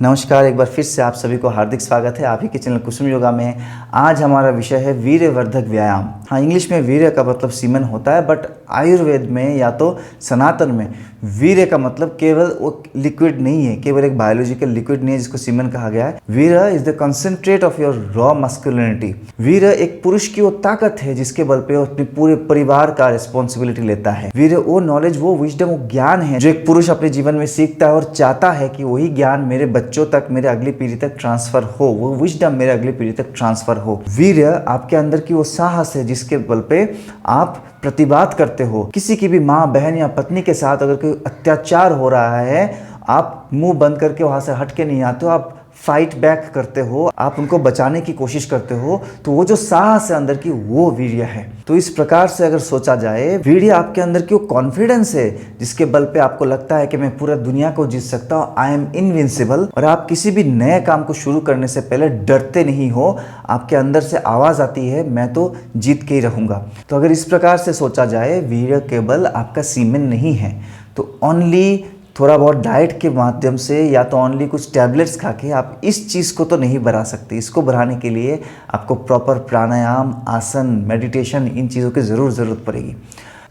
नमस्कार, एक बार फिर से आप सभी को हार्दिक स्वागत है आप ही के चैनल कुसुम योगा में। आज हमारा विषय है वीर्यवर्धक व्यायाम। हाँ, इंग्लिश में वीर्य का मतलब सीमन होता है, बट आयुर्वेद में या तो सनातन में वीर्य का मतलब केवल वो लिक्विड नहीं है, केवल एक बायोलॉजिकल लिक्विड नहीं है जिसको सीमन कहा गया है। वीर्य is the concentrate of your raw masculinity. वीर्य एक पुरुष की वो ताकत है जिसके बल पे वो अपने पूरे परिवार का रिस्पॉन्सिबिलिटी लेता है। वीर्य वो नॉलेज, वो विजडम, वो ज्ञान है जो एक पुरुष अपने जीवन में सीखता है और चाहता है कि वही ज्ञान मेरे बच्चों तक, मेरे अगली पीढ़ी तक ट्रांसफर हो, वो विजडम मेरे अगली पीढ़ी तक ट्रांसफर हो। वीर्य आपके अंदर की वो साहस है जिसके बल पे आप प्रतिवाद करते हो। किसी की भी माँ, बहन या पत्नी के साथ अगर कोई अत्याचार हो रहा है, आप मुंह बंद करके वहां से हट के नहीं आते हो, आप फाइट बैक करते हो, आप उनको बचाने की कोशिश करते हो। तो वो जो साहस है अंदर की, वो वीर्य है। तो इस प्रकार से अगर सोचा जाए, वीर्य आपके अंदर की वो कॉन्फिडेंस है जिसके बल पे आपको लगता है कि मैं पूरा दुनिया को जीत सकता हूँ, आई एम इनविंसिबल। और आप किसी भी नए काम को शुरू करने से पहले डरते नहीं हो, आपके अंदर से आवाज आती है मैं तो जीत के ही रहूंगा। तो अगर इस प्रकार से सोचा जाए, वीर्य केवल आपका सीमेन नहीं है, तो ओनली थोड़ा बहुत डाइट के माध्यम से या तो ओनली कुछ टैबलेट्स खा के आप इस चीज़ को तो नहीं बढ़ा सकते। इसको बढ़ाने के लिए आपको प्रॉपर प्राणायाम, आसन, मेडिटेशन, इन चीज़ों की ज़रूरत पड़ेगी।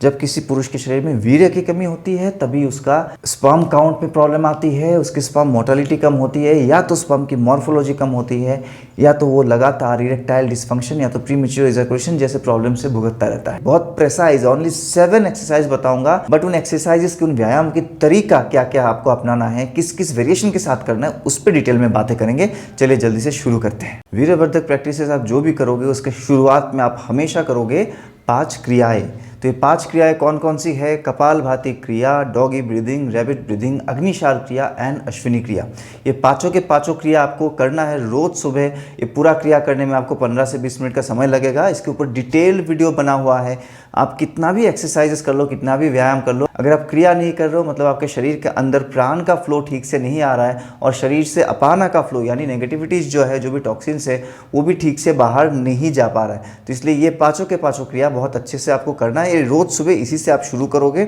जब किसी पुरुष के शरीर में वीर्य की कमी होती है तभी उसका स्पर्म काउंट में प्रॉब्लम आती है, उसकी स्पर्म मोर्टेलिटी कम होती है, या तो स्पर्म की मॉर्फोलॉजी कम होती है, या तो वो लगातार इरेक्टाइल डिस्फंक्शन या तो प्रीमेच्योर इजैकुलेशन जैसे प्रॉब्लम से भुगतता रहता है। बहुत प्रेसाइज ओनली 7 एक्सरसाइज बताऊंगा, बट उन एक्सरसाइजेस के, उन व्यायाम की तरीका क्या क्या आपको अपनाना है, किस किस वेरिएशन के साथ करना है, उस पर डिटेल में बातें करेंगे। चलिए जल्दी से शुरू करते हैं। वीर्यवर्धक प्रैक्टिसेस आप जो भी करोगे उसके शुरुआत में आप हमेशा करोगे 5 क्रियाएं। तो ये 5 क्रियाएं कौन कौन सी है? कपालभाति क्रिया, डॉगी ब्रीदिंग, रैबिट ब्रीदिंग, अग्निशार क्रिया एंड अश्विनी क्रिया। ये पांचों के पांचों क्रिया आपको करना है रोज सुबह। ये पूरा क्रिया करने में आपको 15 से 20 मिनट का समय लगेगा। इसके ऊपर डिटेल्ड वीडियो बना हुआ है। आप कितना भी एक्सरसाइजेस कर लो, कितना भी व्यायाम कर लो, अगर आप क्रिया नहीं कर रहे हो मतलब आपके शरीर के अंदर प्राण का फ्लो ठीक से नहीं आ रहा है और शरीर से अपाना का फ्लो यानी नेगेटिविटीज जो है, जो भी टॉक्सिन्स है, वो भी ठीक से बाहर नहीं जा पा रहा है। तो इसलिए ये पांचों के पांचों क्रिया बहुत अच्छे से आपको करना है। ये रोज सुबह इसी से आप शुरू करोगे,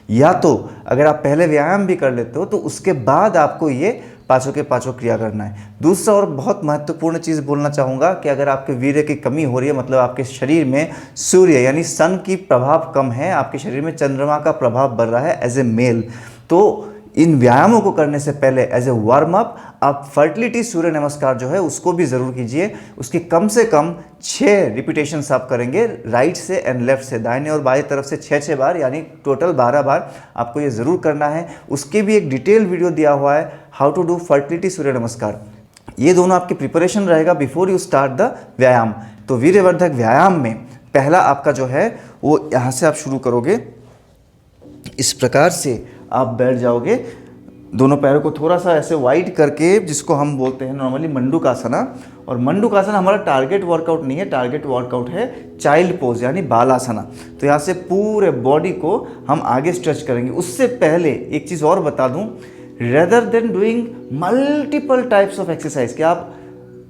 या तो अगर आप पहले व्यायाम भी कर लेते हो तो उसके बाद आपको ये पांचों के पांचों क्रिया करना है। दूसरा और बहुत महत्वपूर्ण चीज़ बोलना चाहूँगा कि अगर आपके वीर्य की कमी हो रही है, मतलब आपके शरीर में सूर्य यानी सन की प्रभाव कम है, आपके शरीर में चंद्रमा का प्रभाव बढ़ रहा है एज ए मेल, तो इन व्यायामों को करने से पहले एज ए वार्म अप आप फर्टिलिटी सूर्य नमस्कार जो है उसको भी ज़रूर कीजिए। उसकी कम से कम 6 रिपीटेशंस आप करेंगे, राइट से एंड लेफ्ट से, दाहिने और बाएं तरफ से 6 बार, यानी टोटल 12 बार आपको ये ज़रूर करना है। उसके भी एक डिटेल वीडियो दिया हुआ है, हाउ टू डू फर्टिलिटी सूर्य नमस्कार। ये दोनों आपकी प्रिपरेशन रहेगा बिफोर यू स्टार्ट द व्यायाम। तो वीर्यवर्धक व्यायाम में पहला आपका जो है वो यहाँ से आप शुरू करोगे। इस प्रकार से आप बैठ जाओगे, दोनों पैरों को थोड़ा सा ऐसे वाइड करके, जिसको हम बोलते हैं नॉर्मली मंडूकासना। और मंडूकासना हमारा टारगेट वर्कआउट नहीं है, टारगेट वर्कआउट है चाइल्ड पोज यानी बालासना। तो यहाँ से पूरे बॉडी को हम आगे स्ट्रेच करेंगे। उससे पहले एक चीज़ और बता दूँ, rather than doing multiple types of exercise, कि आप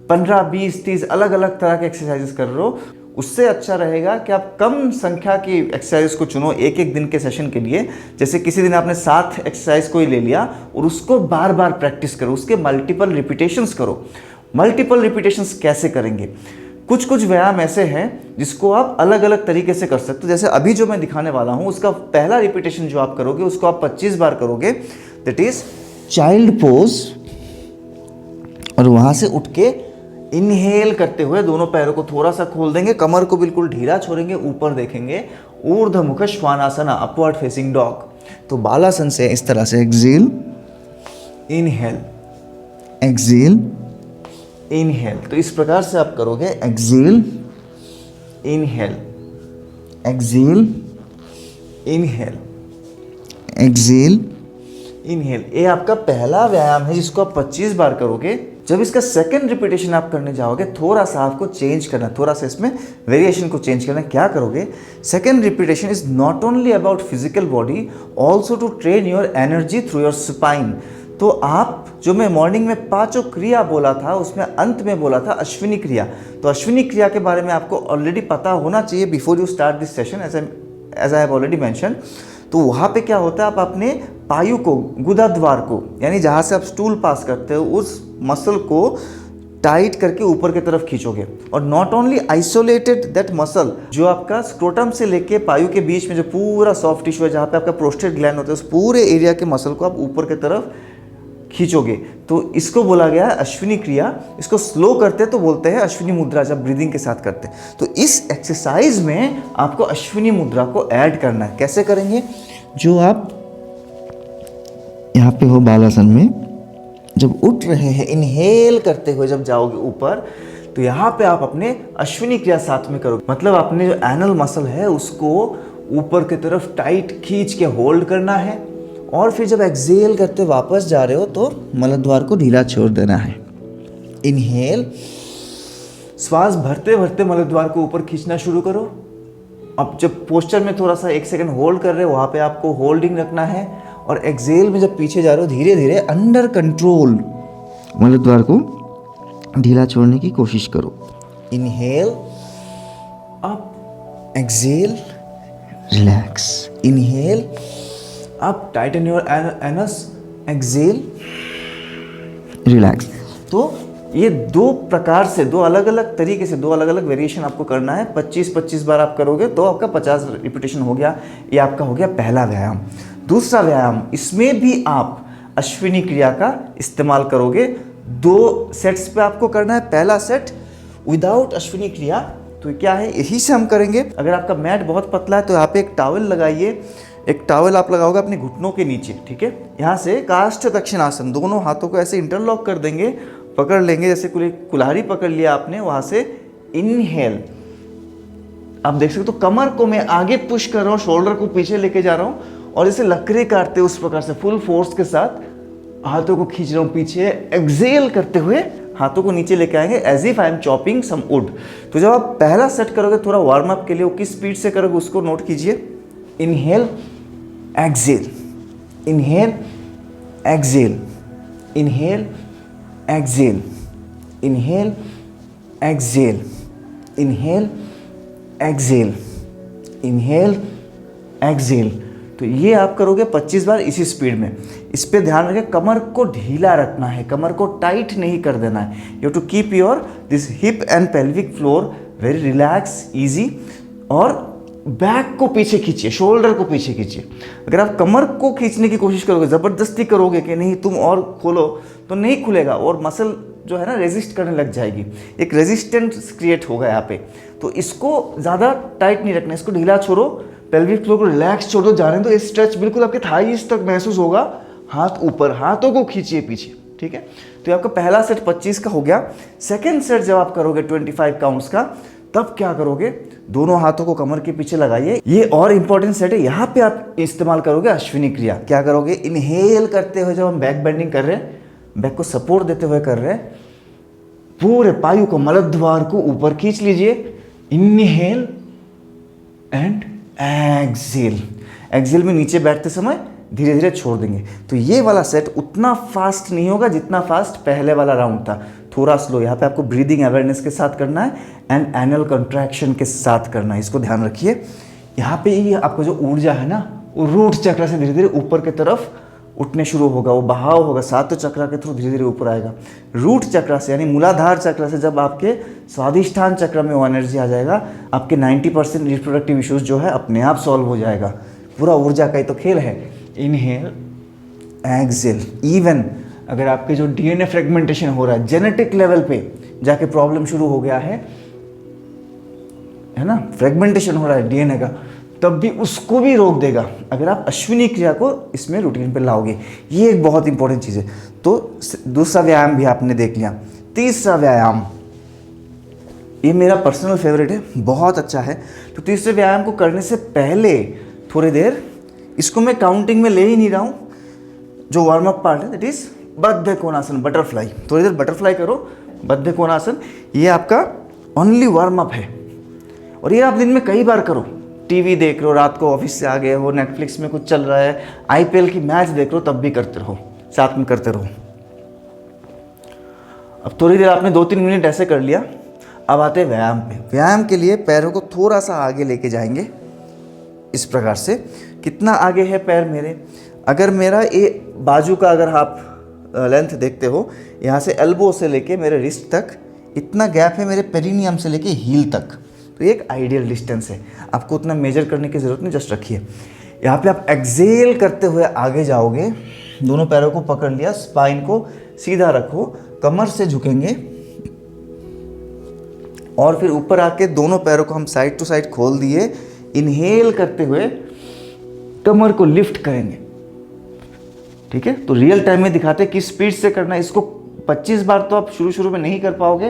15, 20, 30 अलग अलग तरह के एक्सरसाइजेस कर रहे हो, उससे अच्छा रहेगा कि आप कम संख्या की एक्सरसाइज को चुनो एक एक दिन के सेशन के लिए। जैसे किसी दिन आपने 7 एक्सरसाइज को ही ले लिया और उसको बार बार प्रैक्टिस करो, उसके मल्टीपल रिपीटेशंस करो। मल्टीपल रिपीटेशंस कैसे करेंगे? कुछ कुछ व्यायाम ऐसे हैं जिसको आप अलग अलग तरीके से कर सकते हो। जैसे अभी जो मैं दिखाने वाला हूँ, उसका पहला रिपीटेशन जो आप करोगे उसको आप 25 बार करोगे, दैट इज चाइल्ड पोज। और वहां से उठ के इनहेल करते हुए दोनों पैरों को थोड़ा सा खोल देंगे, कमर को बिल्कुल ढीला छोड़ेंगे, ऊपर देखेंगे, ऊर्ध्वमुख श्वानासना, अपवर्ड फेसिंग डॉग। तो बालासन से इस तरह से एक्सेल, इनहेल, एक्सेल, इनहेल। तो इस प्रकार से आप करोगे, exhale, inhale, exhale, inhale, exhale, inhale. ये आपका पहला व्यायाम है जिसको आप 25 बार करोगे। जब इसका सेकंड रिपीटेशन आप करने जाओगे, थोड़ा सा आपको चेंज करना, थोड़ा सा इसमें वेरिएशन को चेंज करना। क्या करोगे? Second repetition is not only about physical body, also to train your energy through your spine. तो आप जो मैं मॉर्निंग में 5 क्रिया बोला था, उसमें अंत में बोला था अश्विनी क्रिया। तो अश्विनी क्रिया के बारे में आपको ऑलरेडी पता होना चाहिए before you start this session, as I have already mention. तो वहाँ पे क्या होता है, आप अपने पायु को, गुदा द्वार को, यानी जहाँ से आप स्टूल पास करते हो उस मसल को टाइट करके ऊपर की तरफ खींचोगे। और not only isolated that muscle, जो आपका स्क्रोटम से लेके पायु के बीच में जो पूरा सॉफ्ट टिश्यू है, जहाँ पे आपका प्रोस्टेट ग्लैंड होता है, उस पूरे एरिया के मसल को आप ऊपर की तरफ खींचोगे। तो इसको बोला गया है अश्विनी क्रिया। इसको स्लो करते तो बोलते हैं अश्विनी मुद्रा, जब ब्रीदिंग के साथ करते हैं। तो इस एक्सरसाइज में आपको अश्विनी मुद्रा को ऐड करना है। कैसे करेंगे? जो आप यहाँ पे हो बालासन में, जब उठ रहे हैं, इनहेल करते हुए जब जाओगे ऊपर, तो यहाँ पे आप अपने अश्विनी क्रिया साथ में करोगे। मतलब अपने जो एनल मसल है उसको ऊपर की तरफ टाइट खींच के होल्ड करना है, और फिर जब एक्सहेल करते वापस जा रहे हो तो मलद्वार को ढीला छोड़ देना है। इनहेल, श्वास भरते भरते मलद्वार को ऊपर खींचना शुरू करो। अब जब पोस्चर में थोड़ा सा 1 सेकंड होल्ड कर रहे हो, वहाँ पे आपको होल्डिंग रखना है। और एक्सहेल में जब पीछे जा रहे हो, धीरे धीरे अंडर कंट्रोल मलद्वार को ढीला छोड़ने की कोशिश करो। Inhale, up, exhale, relax. Inhale, up, Titan your anus, exhale, relax. तो ये 2 प्रकार से, 2 अलग अलग तरीके से, 2 अलग अलग वेरिएशन आपको करना है। 25-25 बार आप करोगे तो आपका 50 रिपीटेशन हो गया। ये आपका हो गया पहला व्यायाम। दूसरा व्यायाम, इसमें भी आप अश्विनी क्रिया का इस्तेमाल करोगे। 2 सेट्स पे आपको करना है। पहला सेट विदाउट अश्विनी क्रिया, तो क्या है, यही से हम करेंगे। अगर आपका मैट बहुत पतला है तो यहाँ पे एक टॉवल लगाइए। एक टॉवल आप लगाओगे अपने घुटनों के नीचे, ठीक है। यहाँ से काष्ठ दक्षिणासन, दोनों हाथों को ऐसे इंटरलॉक कर देंगे, पकड़ लेंगे, जैसे कुल्हाड़ी पकड़ लिया आपने। वहाँ से इनहेल, आप देख सकते हो कमर को मैं आगे पुश कर रहा हूँ, शोल्डर को पीछे लेके जा रहा हूँ, और जैसे लकड़ी काटते उस प्रकार से फुल फोर्स के साथ हाथों को खींच रहा हूँ पीछे। एक्सहेल करते हुए हाथों को नीचे लेके आएंगे, as if I am chopping some wood. तो जब आप पहला सेट करोगे थोड़ा वार्म अप के लिए, वो किस स्पीड से करोगे उसको नोट कीजिए। Inhale, exhale, inhale, exhale, inhale, exhale, inhale, exhale, inhale, exhale, inhale, exhale. तो ये आप करोगे 25 बार इसी स्पीड में। इस पे ध्यान रखें, कमर को ढीला रखना है, कमर को टाइट नहीं कर देना है। You have to keep your this hip and pelvic floor very relax, easy. और बैक को पीछे खींचिए, शोल्डर को पीछे खींचिए। अगर आप कमर को खींचने की कोशिश करोगे, ज़बरदस्ती करोगे कि नहीं तुम और खोलो, तो नहीं खुलेगा और मसल जो है ना रेजिस्ट करने लग जाएगी। एक रेजिस्टेंस क्रिएट होगा यहाँ पे। तो इसको ज़्यादा टाइट नहीं रखना, इसको ढीला छोड़ो, पेल्विक फ्लोर को रिलैक्स छोड़ो, जा रहे हैं तो ये स्ट्रेच बिल्कुल आपके थाईज तक महसूस होगा। हाथ ऊपर, हाथों को खींचिए पीछे, ठीक है। तो ये आपका पहला सेट 25 का हो गया। सेकेंड सेट जब आप करोगे 25 काउंट्स का, तब क्या करोगे, दोनों हाथों को कमर के पीछे लगाइए। ये और इंपॉर्टेंट सेट है, यहाँ पे आप इस्तेमाल करोगे अश्विनी क्रिया। क्या करोगे, इनहेल करते हुए जब हम बैक बेंडिंग कर रहे हैं, बैक को सपोर्ट देते हुए कर रहे हैं, पूरे पायु को, मलद्वार को ऊपर खींच लीजिए। Inhale and exhale. एक्सहेल में नीचे बैठते समय धीरे धीरे छोड़ देंगे। तो ये वाला सेट उतना फास्ट नहीं होगा जितना फास्ट पहले वाला राउंड था, थोड़ा स्लो। यहाँ पे आपको ब्रीदिंग अवेयरनेस के साथ करना है एंड एनुअल कंट्रैक्शन के साथ करना है, इसको ध्यान रखिए। यहाँ पे ये आपका जो ऊर्जा है ना, वो रूट चक्र से धीरे धीरे ऊपर की तरफ उठने शुरू होगा, वो बहाव होगा, सातों चक्र के थ्रू धीरे धीरे ऊपर आएगा। रूट चक्र से यानी मूलाधार चक्र से जब आपके स्वादिष्ठान चक्र में वो एनर्जी आ जाएगा, आपके 90% रिप्रोडक्टिव इश्यूज जो है अपने आप सॉल्व हो जाएगा। पूरा ऊर्जा का ही तो खेल है। Inhale, exhale. इवन अगर आपके जो डीएनए फ्रेगमेंटेशन हो रहा है, जेनेटिक लेवल पे जाके प्रॉब्लम शुरू हो गया है ना, फ्रेगमेंटेशन हो रहा है डीएनए का, तब भी उसको भी रोक देगा अगर आप अश्विनी क्रिया को इसमें रूटीन पे लाओगे। ये एक बहुत इंपॉर्टेंट चीज़ है। तो दूसरा व्यायाम भी आपने देख लिया। तीसरा व्यायाम, ये मेरा पर्सनल फेवरेट है, बहुत अच्छा है। तो तीसरे व्यायाम को करने से पहले थोड़ी देर, इसको मैं काउंटिंग में ले ही नहीं रहा हूँ, जो वार्म अप पार्ट है दैट इज बद्ध कोणासन, बटरफ्लाई। थोड़ी देर बटरफ्लाई करो, बद्ध कोणासन। ये आपका ओनली वार्म अप है और ये आप दिन में कई बार करो। टीवी देख रहे हो, रात को ऑफिस से आ गए हो, नेटफ्लिक्स में कुछ चल रहा है, आईपीएल की मैच देख रहे हो, तब भी करते रहो, साथ में करते रहो। अब थोड़ी देर आपने 2-3 मिनट ऐसे कर लिया। अब आते हैं व्यायाम पे। व्यायाम के लिए पैरों को थोड़ा सा आगे लेके जाएंगे इस प्रकार से। कितना आगे है पैर मेरे, अगर मेरा ये बाजू का अगर आप लेंथ देखते हो, यहाँ से एल्बो से लेके मेरे रिस्ट तक इतना गैप है, मेरे पेरिनियम से लेके हील तक, तो ये एक आइडियल डिस्टेंस है। आपको उतना मेजर करने की ज़रूरत नहीं, जस्ट रखिए। यहाँ पे आप एक्सेल करते हुए आगे जाओगे, दोनों पैरों को पकड़ लिया, स्पाइन को सीधा रखो, कमर से झुकेंगे और फिर ऊपर आके दोनों पैरों को हम साइड टू साइड खोल दिए। इनहेल करते हुए कमर को लिफ्ट करेंगे, ठीक है। तो रियल टाइम में दिखाते हैं किस स्पीड से करना है। इसको 25 बार तो आप शुरू में नहीं कर पाओगे,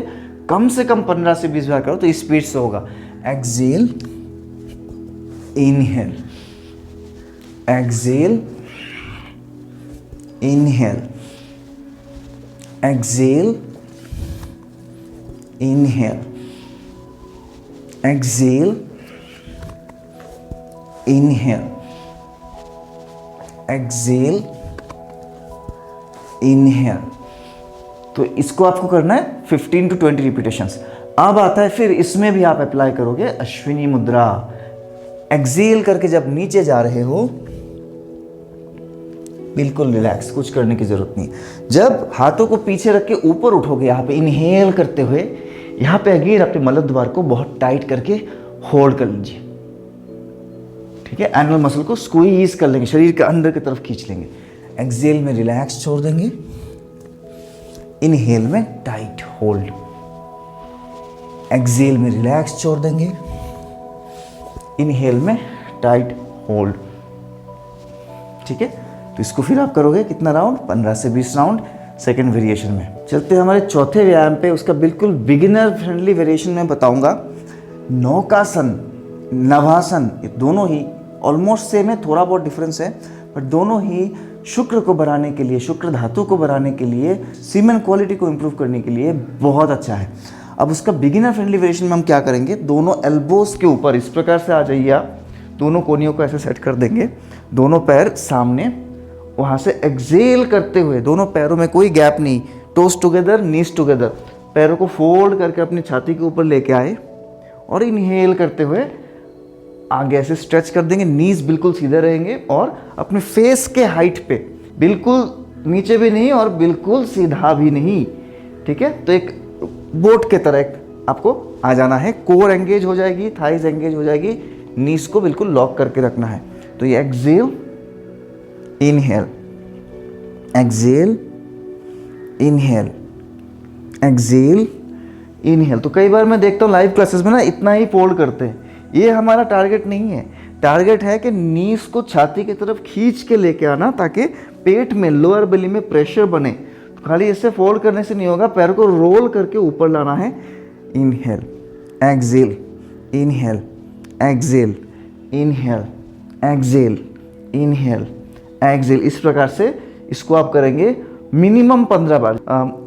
कम से कम 15 से 20 बार करो तो इस स्पीड से होगा। Exhale, inhale, exhale, inhale, exhale, inhale, exhale, inhale, exhale, inhale. तो इसको आपको करना है 15 to 20 रिपीटेशंस। अब आता है फिर इसमें भी आप अप्लाई करोगे अश्विनी मुद्रा। एक्सेल करके जब नीचे जा रहे हो, बिल्कुल रिलैक्स, कुछ करने की जरूरत नहीं। जब हाथों को पीछे रख के ऊपर उठोगे, यहाँ पे इनहेल करते हुए, यहाँ पे अगेन अपने मलद्वार को बहुत टाइट करके होल्ड कर लीजिए, ठीक है। एनुअल मसल को स्क्वीज कर लेंगे, शरीर के अंदर की तरफ खींच लेंगे। एक्सेल में रिलैक्स छोड़ देंगे, इनहेल में टाइट होल्ड। एक्सेल में रिलैक्स छोड़ देंगे, इनहेल में टाइट होल्ड, ठीक है। तो इसको फिर आप करोगे कितना राउंड, 15 से 20 राउंड सेकेंड वेरिएशन में। चलते हैं हमारे चौथे व्यायाम पे। उसका बिल्कुल बिगिनर फ्रेंडली वेरिएशन में बताऊंगा। नौकासन, नभासन, ये दोनों ही ऑलमोस्ट सेम है, थोड़ा बहुत डिफरेंस है, बट दोनों ही शुक्र को बढ़ाने के लिए, शुक्र धातु को बढ़ाने के लिए, सीमेन क्वालिटी को इंप्रूव करने के लिए बहुत अच्छा है। अब उसका बिगिनर फ्रेंडली वेरिएशन में हम क्या करेंगे, दोनों एल्बोस के ऊपर इस प्रकार से आ जाइए आप, दोनों कोनियों को ऐसे सेट कर देंगे, दोनों पैर सामने, वहाँ से एक्सेल करते हुए, दोनों पैरों में कोई गैप नहीं, टोस टुगेदर, नीज टुगेदर, पैरों को फोल्ड करके अपनी छाती के ऊपर लेके आए और इनहेल करते हुए आगे ऐसे स्ट्रेच कर देंगे, नीज बिल्कुल सीधे रहेंगे और अपने फेस के हाइट पे, बिल्कुल नीचे भी नहीं और बिल्कुल सीधा भी नहीं, ठीक है। तो एक बोट के तरह आपको आ जाना है, कोर एंगेज हो जाएगी, थाइज एंगेज हो जाएगी, नीज को बिल्कुल लॉक करके रखना है। तो ये exhale, inhale, exhale, inhale, exhale, inhale. तो कई बार मैं देखता हूँ लाइव क्लासेस में ना इतना ही फोल्ड करते हैं, ये हमारा टारगेट नहीं है। टारगेट है कि नीज को छाती की तरफ खींच के लेके आना ताकि पेट में, लोअर बेली में प्रेशर बने। तो खाली इससे फोल्ड करने से नहीं होगा, पैर को रोल करके ऊपर लाना है। Inhale, exhale, inhale, exhale, inhale, exhale, inhale, exhale. इस प्रकार से इसको आप करेंगे मिनिमम 15 बार।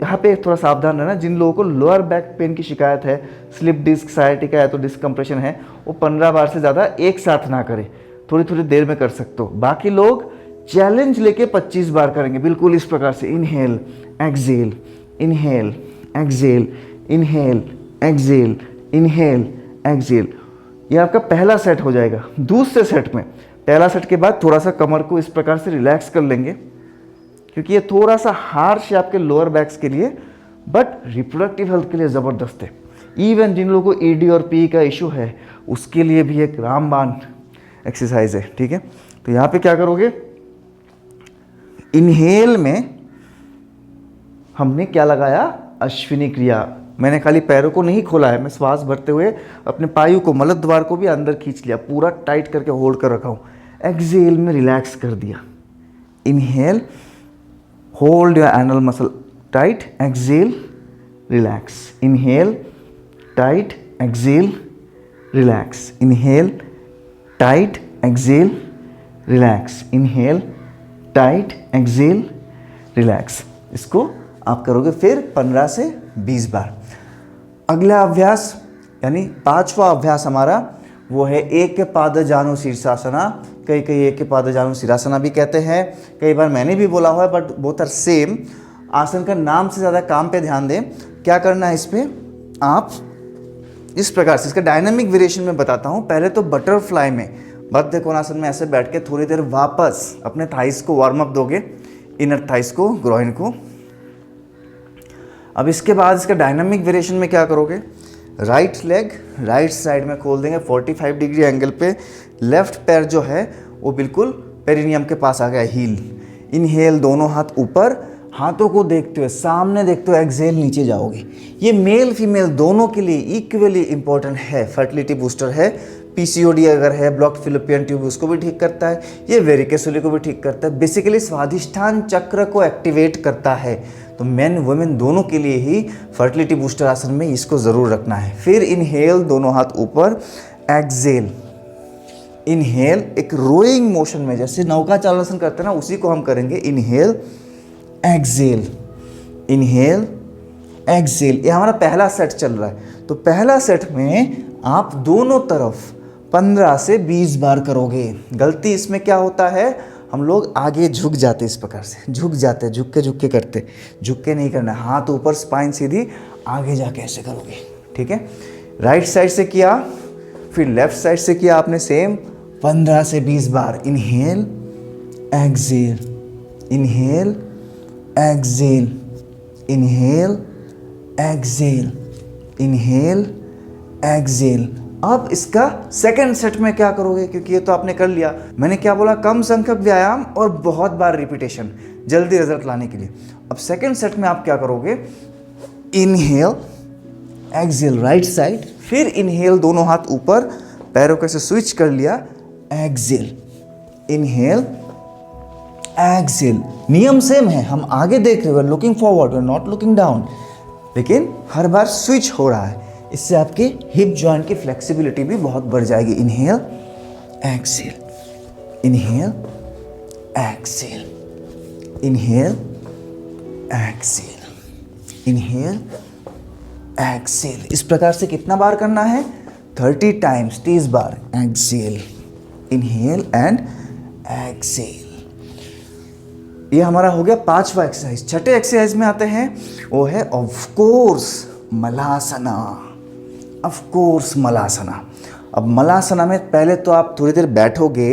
यहाँ पे थोड़ा सावधान रहना, जिन लोगों को लोअर बैक पेन की शिकायत है, स्लिप डिस्क, साइटिका है तो डिस्क कंप्रेशन है, वो 15 बार से ज़्यादा एक साथ ना करें, थोड़ी थोड़ी देर में कर सकते हो। बाकी लोग चैलेंज लेके 25 बार करेंगे, बिल्कुल इस प्रकार से। Inhale, exhale, inhale, exhale, inhale, exhale, inhale, exhale. ये आपका पहला सेट हो जाएगा। दूसरे सेट में, पहला सेट के बाद थोड़ा सा कमर को इस प्रकार से रिलैक्स कर लेंगे, क्योंकि ये थोड़ा सा हार्श है आपके लोअर बैक्स के लिए, बट रिप्रोडक्टिव हेल्थ के लिए ज़बरदस्त है। इवन जिन लोगों को ईडी और पी का इशू है उसके लिए भी एक रामबाण एक्सरसाइज है, ठीक है। तो यहाँ पे क्या करोगे, इनहेल में हमने क्या लगाया, अश्विनी क्रिया। मैंने खाली पैरों को नहीं खोला है, मैं श्वास भरते हुए अपने पायु को, मलद्वार को भी अंदर खींच लिया, पूरा टाइट करके होल्ड कर रखा हूँ। एक्सेल में रिलैक्स कर दिया। Inhale, hold your anal muscle tight, exhale, relax, inhale, tight, exhale, relax, inhale, tight, exhale, relax, inhale, tight, exhale, relax। इसको आप करोगे फिर 15 से 20 बार। अगला अभ्यास यानी 5वां अभ्यास हमारा वो है एक पाद जानु शीर्षासना। कई एक पाद जानु शीर्षासना भी कहते हैं, कई बार मैंने भी बोला हुआ है, बट बोथ आर सेम। आसन का नाम से ज़्यादा काम पे ध्यान दें। क्या करना है इस पर, आप इस प्रकार से, इसका डायनामिक वेरिएशन में बताता हूँ। पहले तो बटरफ्लाई में बद्ध कोणासन में ऐसे बैठ के थोड़ी देर वापस अपने थाइस को वार्म अप दोगे, इनर थाइस को, ग्रोइन को। अब इसके बाद इसका डायनामिक वेरिएशन में क्या करोगे, राइट लेग राइट साइड में खोल देंगे 45 डिग्री एंगल पे। लेफ्ट पैर जो है वो बिल्कुल पेरिनियम के पास आ गया, हील। इनहेल, दोनों हाथ ऊपर, हाथों को देखते हुए सामने देखते हुए एक्सहेल नीचे जाओगे। ये मेल फीमेल दोनों के लिए इक्वली इंपॉर्टेंट है, फर्टिलिटी बूस्टर है। पीसीओडी अगर है, ब्लॉक्ड फिलिपियन ट्यूब, उसको भी ठीक करता है। ये वेरिकेसुली को भी ठीक करता है। बेसिकली स्वादिष्ठान चक्र को एक्टिवेट करता है। तो मेन वुमेन दोनों के लिए ही फर्टिलिटी बूस्टर आसन में इसको ज़रूर रखना है। फिर इनहेल, दोनों हाथ ऊपर, एक्सहेल। इनहेल एक रोइंग मोशन में, जैसे नौका चालनासन करते हैं ना, उसी को हम करेंगे। Inhale, exhale, inhale, exhale. ये हमारा पहला सेट चल रहा है। तो पहला सेट में आप दोनों तरफ 15 से 20 बार करोगे। गलती इसमें क्या होता है, हम लोग आगे झुक जाते, इस प्रकार से झुक जाते, झुक के करते। झुक के नहीं करना, हाथ ऊपर, स्पाइन सीधी, आगे जाके ऐसे करोगे। ठीक है, राइट साइड से किया, फिर लेफ्ट साइड से किया आपने सेम 15 से 20 बार। Inhale, exhale, inhale, exhale, inhale, exhale, inhale, exhale. अब इसका सेकंड सेट में क्या करोगे, क्योंकि ये तो आपने कर लिया। मैंने क्या बोला, कम संख्यक व्यायाम और बहुत बार रिपीटेशन, जल्दी रिजल्ट लाने के लिए। अब सेकंड सेट में आप क्या करोगे, इनहेल, एक्सहेल राइट साइड, फिर इनहेल, दोनों हाथ ऊपर, पैरों को ऐसे स्विच कर लिया, एक्सहेल, इनहेल, एक्सहेल। नियम सेम है, हम आगे देख रहे हैं, looking forward, not looking down, लेकिन हर बार स्विच हो रहा है। इससे आपके हिप जॉइंट की फ्लेक्सिबिलिटी भी बहुत बढ़ जाएगी। Inhale, exhale, inhale, exhale, inhale, exhale, inhale, exhale. इस प्रकार से कितना बार करना है, 30 times, 30 bar. Exhale, inhale and exhale. ये हमारा हो गया 5वां एक्सरसाइज। छठे एक्सरसाइज में आते हैं, वो है of course Malasana. Of course Malasana. अब मलासना में पहले तो आप थोड़ी देर बैठोगे,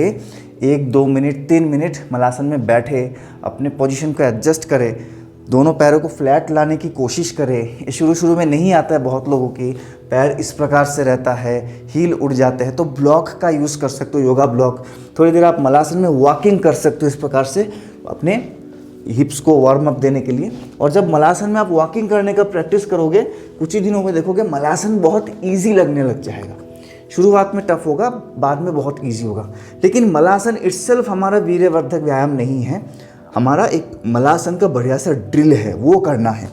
1-2 मिनट 3 मिनट मलासन में बैठे, अपने पोजीशन को एडजस्ट करें, दोनों पैरों को फ्लैट लाने की कोशिश करें। ये शुरू में नहीं आता है बहुत लोगों की, पैर इस प्रकार से रहता है, हील उड़ जाते हैं। तो ब्लॉक का यूज़ कर सकते हो, योगा ब्लॉक। थोड़ी देर आप मलासन में वॉकिंग कर सकते हो इस प्रकार से, अपने हिप्स को वार्म अप देने के लिए। और जब मलासन में आप वॉकिंग करने का प्रैक्टिस करोगे, कुछ ही दिनों में देखोगे मलासन बहुत ईजी लगने लग जाएगा। शुरुआत में टफ होगा, बाद में बहुत ईजी होगा। लेकिन मलासन इटसेल्फ हमारा वीर्यवर्धक व्यायाम नहीं है, हमारा एक मलासन का बढ़िया सा ड्रिल है, वो करना है।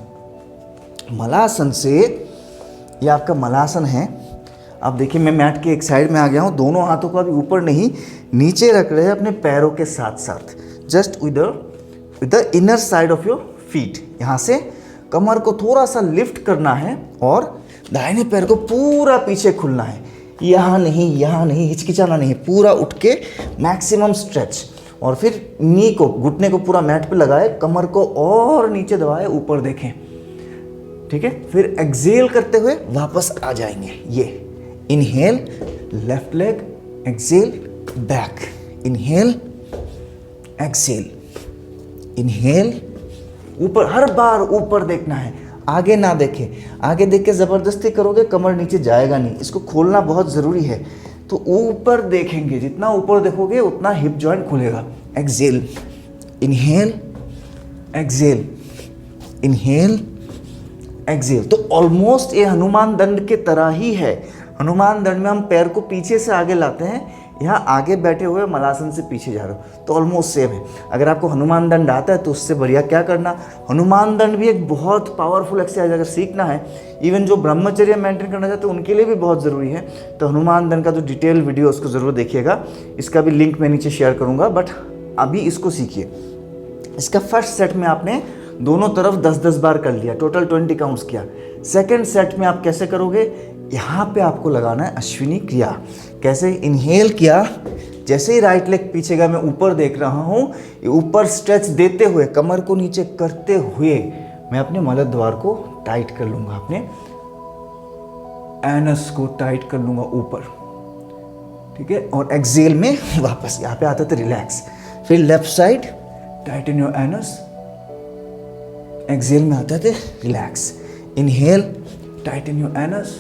मलासन से, ये आपका मलासन है। आप देखिए, मैं मैट के एक साइड में आ गया हूँ, दोनों हाथों को अभी ऊपर नहीं नीचे रख रहे हैं, अपने पैरों के साथ साथ, just with the inner side of your feet. यहाँ से कमर को थोड़ा सा लिफ्ट करना है और दाहिने पैर को पूरा पीछे खुलना है। यहाँ नहीं, हिचकिचाना नहीं, पूरा उठ के मैक्सिमम स्ट्रेच। और फिर नी को, घुटने को पूरा मैट पे लगाए, कमर को और नीचे दबाए, ऊपर देखें। ठीक है, फिर एक्सहेल करते हुए वापस आ जाएंगे। ये inhale, left leg, exhale, back, inhale, exhale, inhale, ऊपर, हर बार ऊपर देखना है, आगे ना देखे। आगे देख के ज़बरदस्ती करोगे, कमर नीचे जाएगा नहीं, इसको खोलना बहुत ज़रूरी है। तो ऊपर देखेंगे, जितना ऊपर देखोगे उतना हिप जॉइंट खुलेगा। Exhale, inhale, exhale, inhale, exhale. तो ऑलमोस्ट ये हनुमान दंड के तरह ही है। हनुमान दंड में हम पैर को पीछे से आगे लाते हैं, यहाँ आगे बैठे हुए मलासन से पीछे जा रहे हो, तो ऑलमोस्ट सेम है। अगर आपको हनुमान दंड आता है तो उससे बढ़िया क्या करना, हनुमान दंड भी एक बहुत पावरफुल एक्सरसाइज, अगर सीखना है, इवन जो ब्रह्मचर्य मेंटेन करना चाहते हैं उनके लिए भी बहुत ज़रूरी है। तो हनुमान दंड का जो डिटेल वीडियो उसको ज़रूर देखिएगा, इसका भी लिंक मैं नीचे शेयर करूँगा। बट अभी इसको सीखिए। इसका फर्स्ट सेट में आपने दोनों तरफ 10-10 बार कर लिया, टोटल 20 काउंट्स किया। सेकेंड सेट में आप कैसे करोगे, यहाँ पे आपको लगाना है अश्विनी क्रिया। कैसे, इनहेल किया, जैसे ही राइट लेग पीछे गया, मैं ऊपर देख रहा हूँ, ऊपर स्ट्रेच देते हुए, कमर को नीचे करते हुए मैं अपने मलद्वार को टाइट कर लूँगा, अपने एनस को टाइट कर लूँगा ऊपर। ठीक है, और एक्सेल में वापस यहाँ पे आता था रिलैक्स। फिर left side tighten your anus, exhale में आता थे relax. Inhale tighten your anus,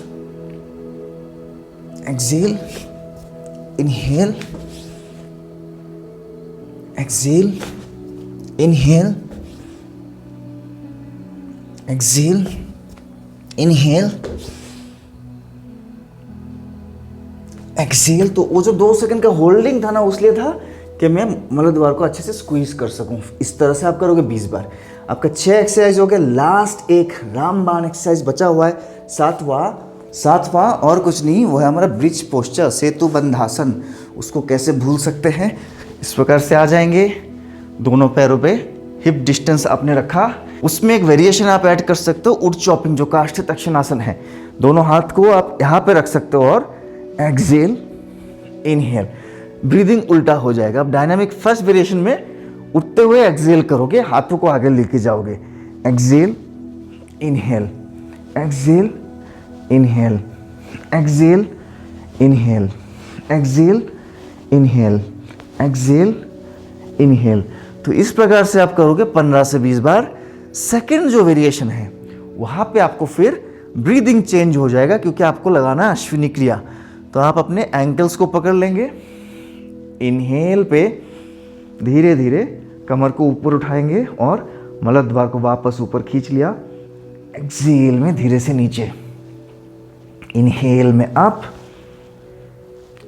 exhale, inhale, exhale, inhale, exhale, inhale, exhale. तो वो जो 2 सेकंड का होल्डिंग था ना, उसलिए था कि मैं मलद्वार को अच्छे से स्क्वीज कर सकूं। इस तरह से आप करोगे 20 बार। आपका 6 एक्सरसाइज हो गए। लास्ट एक रामबाण एक्सरसाइज बचा हुआ है, सातवां और कुछ नहीं, वो है हमारा ब्रिज पोस्चर, सेतु बंधासन। उसको कैसे भूल सकते हैं। इस प्रकार से आ जाएंगे, दोनों पैरों पे हिप डिस्टेंस आपने रखा। उसमें एक वेरिएशन आप ऐड कर सकते हो, उड चॉपिंग, जो काष्ठ तक्षणासन है। दोनों हाथ को आप यहाँ पे रख सकते हो और एक्सेल, इनहेल। ब्रीदिंग उल्टा हो जाएगा। अब डायनामिक फर्स्ट वेरिएशन में उठते हुए एक्सेल करोगे, हाथों को आगे लेके जाओगे। Exhale, inhale, exhale, inhale, exhale, inhale, exhale, inhale, exhale, inhale. तो इस प्रकार से आप करोगे 15 से 20 बार। सेकंड जो वेरिएशन है वहाँ पे आपको फिर ब्रीदिंग चेंज हो जाएगा, क्योंकि आपको लगाना है अश्विनी क्रिया। तो आप अपने एंकल्स को पकड़ लेंगे। इनहेल पे धीरे धीरे कमर को ऊपर उठाएंगे और मलद्वार को वापस ऊपर खींच लिया। एक्सेल में धीरे से नीचे, इनहेल में up,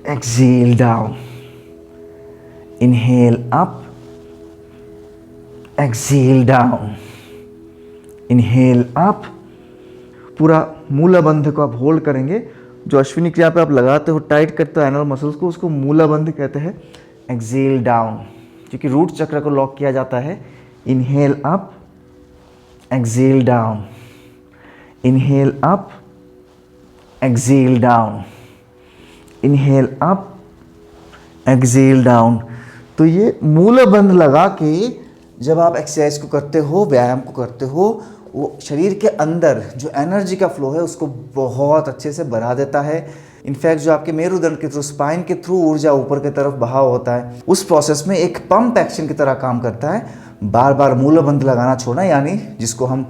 exhale down, inhale up, exhale down, inhale up. पूरा मूलाबंध को आप होल्ड करेंगे। जो अश्विनी क्रिया पे आप लगाते हो, टाइट करते हो एनल मसल्स को, उसको मूलाबंध कहते हैं। एक्सेल डाउन, क्योंकि रूट चक्र को लॉक किया जाता है। Inhale up, exhale down, inhale up, exhale down, inhale up, exhale down. तो ये मूलाबंध लगा के जब आप एक्सरसाइज को करते हो, व्यायाम को करते हो, वो शरीर के अंदर जो एनर्जी का फ्लो है उसको बहुत अच्छे से बढ़ा देता है। इनफैक्ट जो आपके मेरुदंड के थ्रू, स्पाइन के थ्रू ऊर्जा ऊपर की तरफ बहाव होता है, उस प्रोसेस में एक पंप एक्शन की तरह काम करता है। बार बार मूलाबंध लगाना छोड़ना, यानी जिसको हम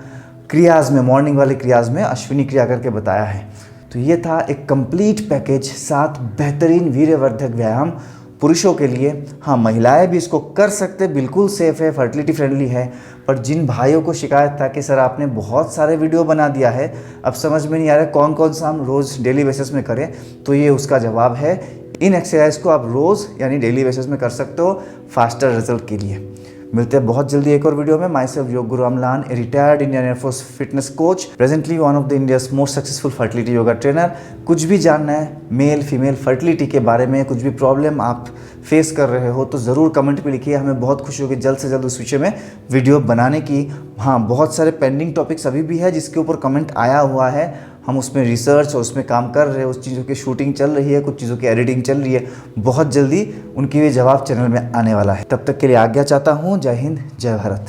क्रियाज में, मॉर्निंग वाले क्रियाज में अश्विनी क्रिया करके बताया है। तो ये था एक कंप्लीट पैकेज, 7 बेहतरीन वीर्यवर्धक व्यायाम पुरुषों के लिए। हाँ, महिलाएं भी इसको कर सकते, बिल्कुल सेफ है, फर्टिलिटी फ्रेंडली है। पर जिन भाइयों को शिकायत था कि सर आपने बहुत सारे वीडियो बना दिया है, अब समझ में नहीं आ रहा कौन कौन सा हम रोज़ डेली बेसिस में करें, तो ये उसका जवाब है। इन एक्सरसाइज को आप रोज़ यानी डेली बेसिस में कर सकते हो फास्टर रिजल्ट के लिए। मिलते हैं बहुत जल्दी एक और वीडियो में। My self yoga guru Amlan, a retired Indian air force fitness coach, presently one of the India's most successful fertility yoga trainer. कुछ भी जानना है मेल फीमेल फर्टिलिटी के बारे में, कुछ भी प्रॉब्लम आप फेस कर रहे हो, तो ज़रूर कमेंट पे लिखिए। हमें बहुत खुशी होगी जल्द से जल्द उस विषय में वीडियो बनाने की। हाँ, बहुत सारे पेंडिंग टॉपिक्स अभी भी है जिसके ऊपर कमेंट आया हुआ है। हम उसमें रिसर्च और उसमें काम कर रहे हैं, उस चीज़ों की शूटिंग चल रही है, कुछ चीज़ों की एडिटिंग चल रही है। बहुत जल्दी उनकी भी जवाब चैनल में आने वाला है। तब तक के लिए आज्ञा चाहता हूँ। जय हिंद, जय भारत।